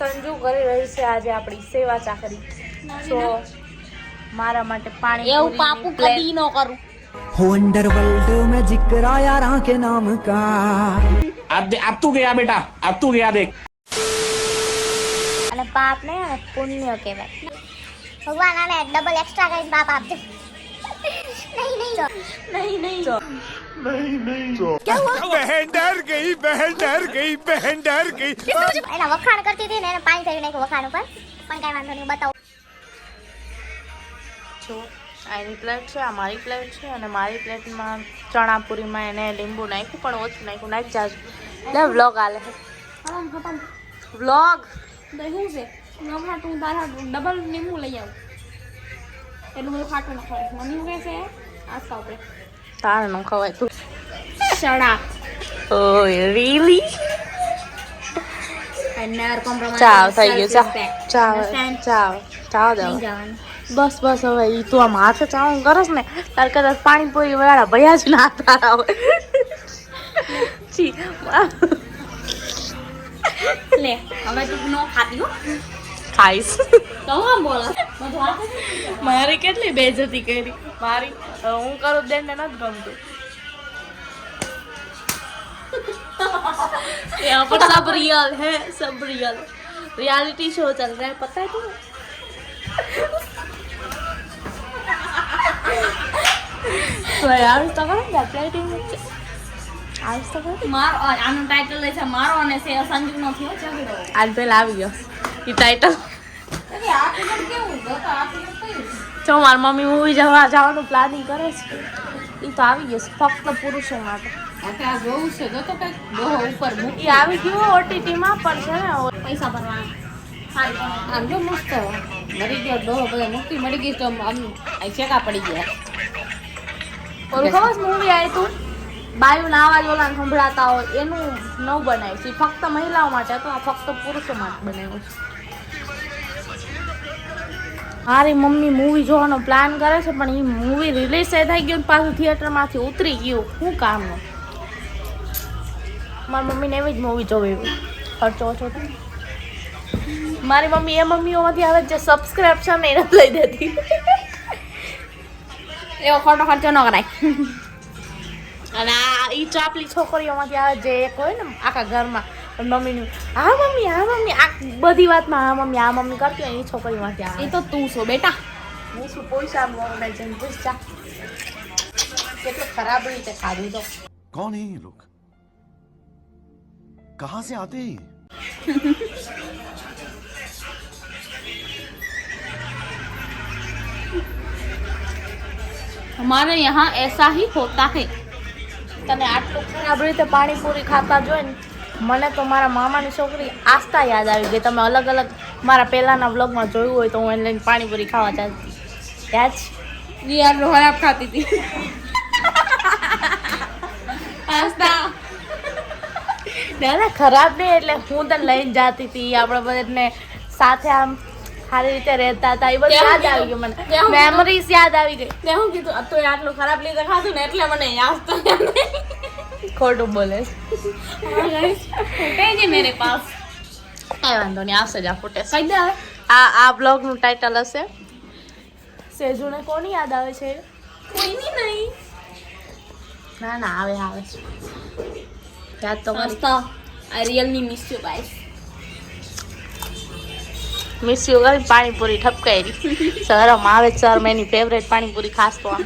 સંજુ કરી રહી છે આજે આપણી સેવા ચાકરી. તો મારા માટે પાણી એવું પાપુ કદી ન કરું. हो अंडरवर्ल्ड में जिक्र आया राह के नाम का अब तू गया बेटा, अब तू गया देख. અને પાપ ને પુણ્ય કહેવાય. ભગવાન આને ડબલ એક્સ્ટ્રા કરીને પાપ આપજો. નહીં क्या हुआ बहन डर गई એના વખાણ કરતી હતી ને એને પાણી ફેરવી નાખ્યું વખાણ ઉપર પણ કઈ વાંધો નહીં બતાવો. જો આની પ્લેટ છે, આ મારી પ્લેટ છે અને મારી પ્લેટમાં ચણાપુરીમાં એને લીંબુ નાખ્યું પણ ઓછું નાખ્યું. નાખી જાજુ લે વ્લોગ આલે વ્લોગ. શું છે હમણાં તું તારા ડબલ લીંબુ લઈ આવ એટલું બધું ખાટું ન ખવાય. મમ્મી કહે છે આજ ખાવ પડે તારે ન ખવાય તું. શડા ઓય રીલી નર કોમ્પ્રોમાઇઝ. ચાવ થઈ ગયું. ચાવ ચાવ ચાવ દેવા જવાનું. બસ બસ હવે ઈ તું આમ હાથે ચાવું કરસ ને તાર કદાચ પાણીપુરી વાળા ભયા જ ના તારા હોય. છી લે હવે તું નો ખાતી હો ખાઈશ. તો આમ બોલ બધું હાથે મારી કેટલી બેઇજ્જતી કરી મારી. હું કરું દેન ને નથી ગમતું. यहाँ पर सब रियल है, सब रियल रियलिटी शो चल रहा है, पता है तुम्हें? तो यार तो करो गैपलाइटिंग आज तो करो. મારો આનું ટાઇટલ લે છે મારો અને સે સંજુ નો થયો ઝઘડો. आज પહેલા આવી ગયો ઈ ટાઇટલ. અરે આ ફિલ્મ કેવું જો તો આ ફિલ્મ કઈ જો મારી મમ્મી મૂવી જવાનું પ્લાનિંગ કરે છે ઈ તો આવી ગયો ફક્ત પુરુષો માટે. આ જોવું છે જો તો કઈ ડોહો ઉપર ઈ આવી ગયો ઓટીટી માં પણ છે ને પૈસા ભરવાના. આમ જો મસ્ત મરી ગયો ડોહો બધા મુક્તિ મળી ગઈ તો આમ આ ચેકા પડી ગયા. ઓલું ખબર મૂવી આવી તું બાયુના અવાજ ઓલા સંભળાતા હોય એનું નવ બનાવ્યું છે. ફક્ત મહિલાઓ માટે હતું, આ ફક્ત પુરુષો માટે બનાવ્યું છે. મારી મમ્મી મૂવી જોવાનો પ્લાન કરે છે પણ એ મૂવી રિલીઝ થઈ ગયું પાછું થિયેટરમાંથી ઉતરી ગયું. શું કામનું? મારી મમ્મીને એવી જ મૂવી જોવી ખર્ચો ઓછો થાય. મારી મમ્મી એ મમ્મીઓમાંથી આવે જે સબસ્ક્રિપ્શન એને લઈ દેતી. એવો ખોટો ખર્ચો ન કરાય. અને આ ઈ ચાપલી છોકરીઓમાંથી આવે જે એક હોય ને આખા ઘરમાં મમ્મીનું હા મમ્મી આ બધી વાતમાં હા મમ્મી કરતી હોય એ છોકરીઓમાંથી આવે. એ તો તું છો બેટા. હું શું પૈસા મોને જઈને પૂછતા કેટલું ખરાબ રીતે ખાધું તો. कौन है ये लोग कहाँ से आते हैं हमारे यहाँ ऐसा ही होता है. તને આટલું ખરાબ રીતે પાણીપુરી ખાતા જોઈને મને તો મારા મામાની છોકરી આસ્થા યાદ આવી ગઈ. તમે અલગ અલગ મારા પહેલાના વ્લોગમાં જોયું હોય તો હું એને લઈને પાણીપુરી ખાવા ચાલતી યાદ છે? યાર ખરાબ ખાતી હતી. આસ્તા ના ખરાબ નહીં એટલે હું તને લઈને જાતી હતી. આપણે બધાને સાથે આમ સારી રીતે રહેતા હતા. એ બધું યાદ આવી ગયું મને. મેમરીઝ યાદ આવી ગઈ. તે હું કીધું તો આટલું ખરાબ રીતે ખાધું ને એટલે મને યાદ તો ખોટું બોલે ફૂટે છે મેરે પાસ. કઈ વાંધો નહીં આવશે જ આ ફૂટેજ. કઈ દે હવે આ બ્લોગનું ટાઇટલ હશે સેજુને કોની યાદ આવે છે? કોઈની નહીં. ના આવે છે યાદ તો કરી. મસ્ત I really miss you guys. Miss you કરી પાણીપુરી ઠપકાઈ શરમ આવે સર એની ફેવરેટ પાણીપુરી ખાસ તો આમ.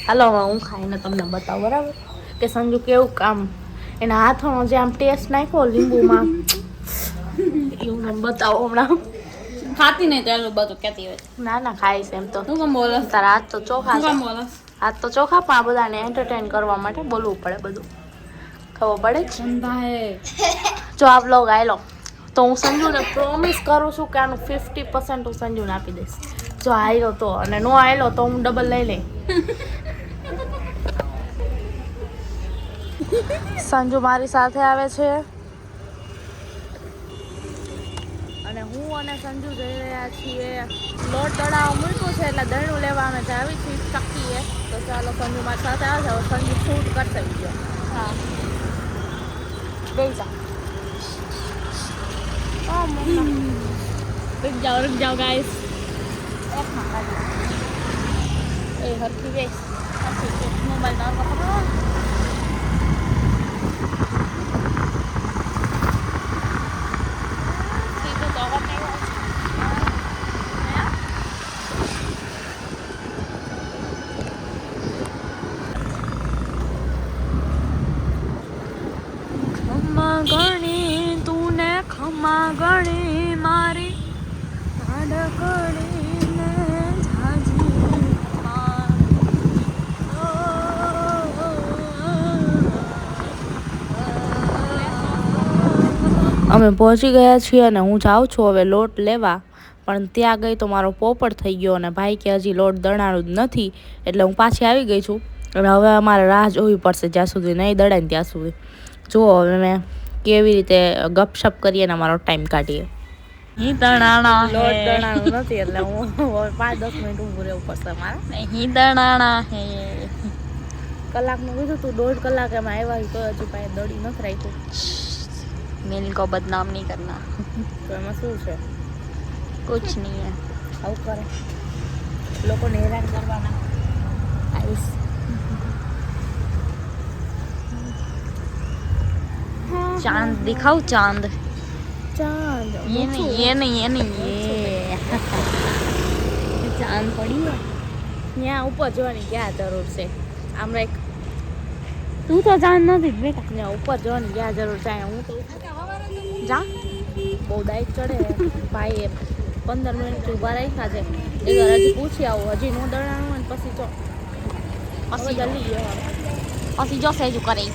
હાલો હવે હું ખાઈને તમને બતાવું બરાબર કે સંજુ કેવું કામ એના હાથોનો જે આમ ટેસ્ટ નાખ્યો લીંબુમાં એવું મને બતાવો હમણાં. ખાતી નહીં તો એનું બધું કહેતી હોય. ના ખાઈશ એમ તો. તું કેમ બોલસ? તારા હાથ તો ચોખા તું છે. કેમ બોલસ? હાથ તો ચોખા પણ આ બધાને એન્ટરટેન કરવા માટે બોલવું પડે બધું ખબર પડે જ. ગંદા હે. જો આ બ્લોગ આવેલો તો હું સંજુને પ્રોમિસ કરું છું કે આનું 50% હું સંજુને આપી દઈશ. જો આવેલો તો અને નો આવેલો તો હું ડબલ લઈ લઈ. સંજુ મારી સાથે આવે છે અને હું અને સંજુ જઈ રહ્યા છીએ લોટ તળાવ મૂક્યું છે એટલે દહીણું લેવા અમે આવી છીએ ચક્કીએ. તો ચાલો સંજુ મારી સાથે આવે છે. હવે સંજુ શૂટ કરશે વિડીયો. હા બે જા रुक जाओ गाइस ए हरकी बेस मोबाइल डाल का पकड़ो सीधे तो और नहीं खम्मा गणी तूने खम्मा गणी मारी લાડકડીને ઝાઝી અમે પહોંચી ગયા છીએ અને હું જાઉં છું હવે લોટ લેવા, પણ ત્યાં ગઈ તો મારો પોપટ થઈ ગયો અને ભાઈ કે હજી લોટ દળાણું જ નથી, એટલે હું પાછી આવી ગઈ છું અને હવે અમારે રાહ જોવી પડશે જ્યાં સુધી નહીં દળાય ને ત્યાં સુધી. જુઓ હવે મેં કેવી રીતે ગપશપ કરીએ ને અમારો ટાઈમ કાઢીએ. ही दणाना લોટ દળાણું નથી એટલે હું 5-10 મિનિટ ઊભું રહેવું પડશે મારે. नहीं दणाना है કલાકનું કીધું તું, 1.5 કલાક એમાં આવ્યા તો હજુ પાસે દળી નથી રાખ્યું. मिल को बदनाम नहीं करना તો એમાં શું છે, कुछ नहीं है આવું કરે લોકોને હેરાન કરવાના. આઈસ चांद दिखाओ चांद ચાંદ ये नहीं ये ચાંદ પડી હોય ત્યાં ઉપર જોવાની ક્યાં જરૂર છે, આમ રાખ. तू तो चांद नहीं बेटा ત્યાં ઉપર જોવાની ક્યાં જરૂર છે, હું તો જા બહુ દાઈક ચડે. ભાઈ 15 મિનિટ ઊભા રાખ્યા છે, એક વાર હજી પૂછી આવું, હજી નો દળાણું હોય ને પછી જો પછી જલ્દી ગયો. પછી જો સેજ કરે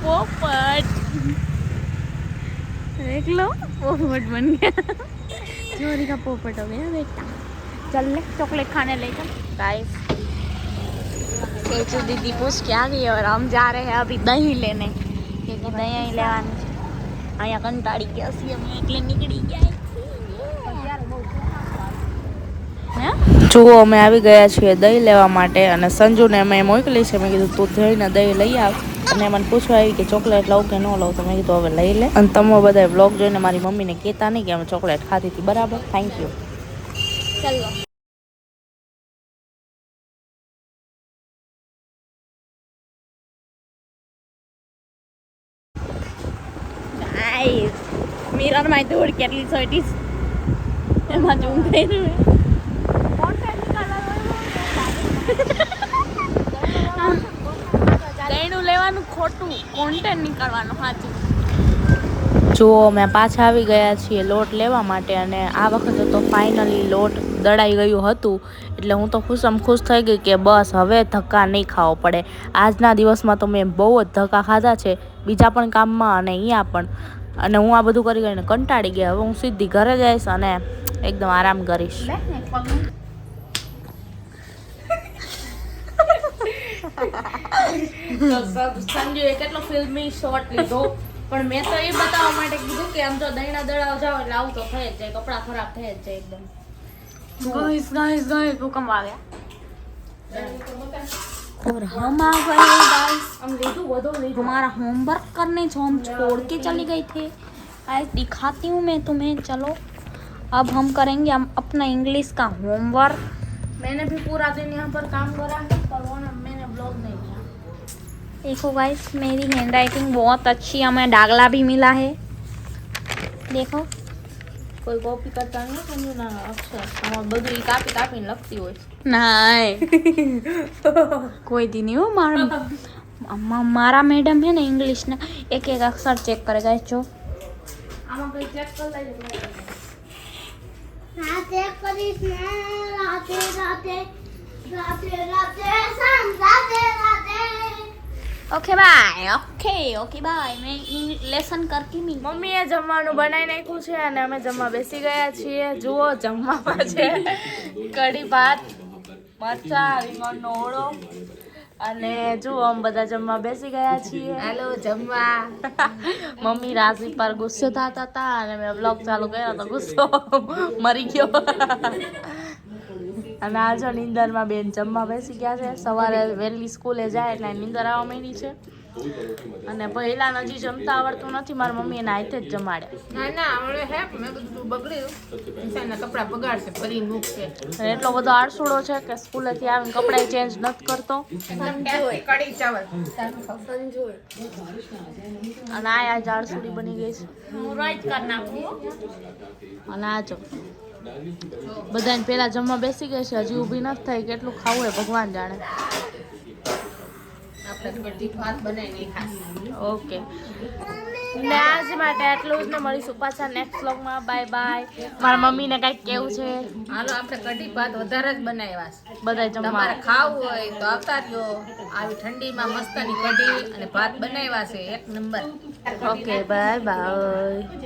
पोपट देख लो पोपट बन गया चोरी का पोपट हो गया बेटा. चल ले चॉकलेट खाने ले चल गाइस. तेजू दीदी पूछ के आ गई और हम जा रहे हैं अभी दही लेने क्योंकि दही અહીં લેવાની છે. અહીંયા કંટાળી ગયા છીએ અમે એટલે નીકળી ગયા. જુઓ અમે આવી ગયા છીએ દહીં લેવા માટે અને સંજુને મેં મોકલી છે. મેં કીધું તું જઈને દહીં લઈ આવ, અને મને પૂછવા આવી કે ચોકલેટ લઉં કે ન લઉં, તો મેં કીધું હવે લઈ લે. અને તમે બધા બ્લોગ જોઈને મારી મમ્મીને કહેતા નહીં કે અમે ચોકલેટ ખાધી હતી. બરાબર, થેન્ક યુ. चलो गाइस मिरर में दूर કેટલી સોઈટીસ એમાં ઝૂમ થઈ રહ્યું દહીંનું લેવાનું ખોટું કોન્ટેન્ટ નીકળવાનું સાચું. જુઓ મેં પાછા આવી ગયા છીએ લોટ લેવા માટે, અને આ વખતે તો ફાઇનલી લોટ દળાઈ ગયું હતું, એટલે હું તો ખુશ થઈ ગઈ કે બસ હવે ધક્કા નહીં ખાવો પડે. આજના દિવસમાં તો મેં બહુ જ ધક્કા ખાધા છે, બીજા પણ કામમાં અને અહીંયા પણ, અને હું આ બધું કરી કરીને કંટાળી ગયા. હવે હું સીધી ઘરે જઈશ અને એકદમ આરામ કરીશ. સંજુએ કેટલો ફિલ્મી શોટ લીધો, પણ મેં તો એ બતાવવા માટે કીધું કે આમ તો દહીંના દડાવ જાવ એટલે આવું તો થઈ જ જાય, કપડાં ખરાબ થઈ જ જાય એકદમ. गाइस भूकंप आ गया और हम आ गए गाइस. हमारा होमवर्क करने जो हम छोड़ के चली गई थे गाइस दिखाती हूँ मैं तुम्हें. चलो अब हम करेंगे हम अपना इंग्लिश का होमवर्क. मैंने भी पूरा दिन यहाँ पर काम करा है, पर वो ना मैंने ब्लॉग नहीं किया. देखो गाइस मेरी हैंड राइटिंग बहुत अच्छी, हमें डागला भी मिला है. देखो કોઈ કોપી કરતા નહીં સમજો ના અક્ષર, અમારે બધું ઈ કાપી કાપીને લખતી હોય. नहीं कोई दिन नहीं हो मारा मैडम है ना इंग्लिश ना एक एक अक्षर चेक करेगा. जो આમાં કઈ ચેક કરી લેજો. રાતે કરીશ ને રાતે રાતે રાતે રાતે રાતે રાતે. Okay bye okay bye. मैं लेसन करके मिल. મમ્મીએ જમવાનું બનાવી નાખ્યું છે અને અમે જમવા બેસી ગયા છીએ. જુઓ જમવામાં છે કઢી ભાત, મરચાં, રીંગણનો ઓળો અને જો આમ બધા જમવા બેસી ગયા છીએ. હાલો જમવા. મમ્મી રાશિ પર ગુસ્સે થતા હતા અને મેં બ્લોગ ચાલુ કર્યો તો ગુસ્સો મરી ગયો. અને આ જો નીંદરમાં બેન જમવા બેસી ગયા છે. સવારે વહેલી સ્કૂલે જાય એટલે નીંદર આવવા માંડી છે. અને પહેલા હજી જમતા આવડતું નથી. મારી મમ્મી એના હાથે જ જમાડ્યા. ના હવે હે મેં બધું બગડ્યું. નિશાના કપડા બગાડશે ફરી મૂકશે. અને એટલો બધો આળસુડો છે કે સ્કૂલેથી આવીને કપડાં ચેન્જ નથી કરતો. કઢી ચાવલ. અને આ આળસુડી બની ગઈ છે. હું રાઈટ કરી નાખું. અને આ જો બધાને પેલા જમવા બેસી ગઈ છે. હજી ઊભી નથી થઈ. કેટલું ખાવું એ ભગવાન જાણે. આપણે બધી ભાત બનાવીને ખાસ. ઓકે ને આજ માટે આટલું જ ને. મળીશું પાછા નેક્સ્ટ વ્લોગમાં. Bye bye. મારા મમ્મીને કંઈક કેવું છે. હાલો આપણે કઢી ભાત વધારે જ બનાવ્યા છે. બધા જમવા તમારે ખાવું હોય તો આવતા રહ્યો. આવી ઠંડીમાં મસ્તની કઢી અને ભાત બનાવ્યા છે એક નંબર. Okay bye bye.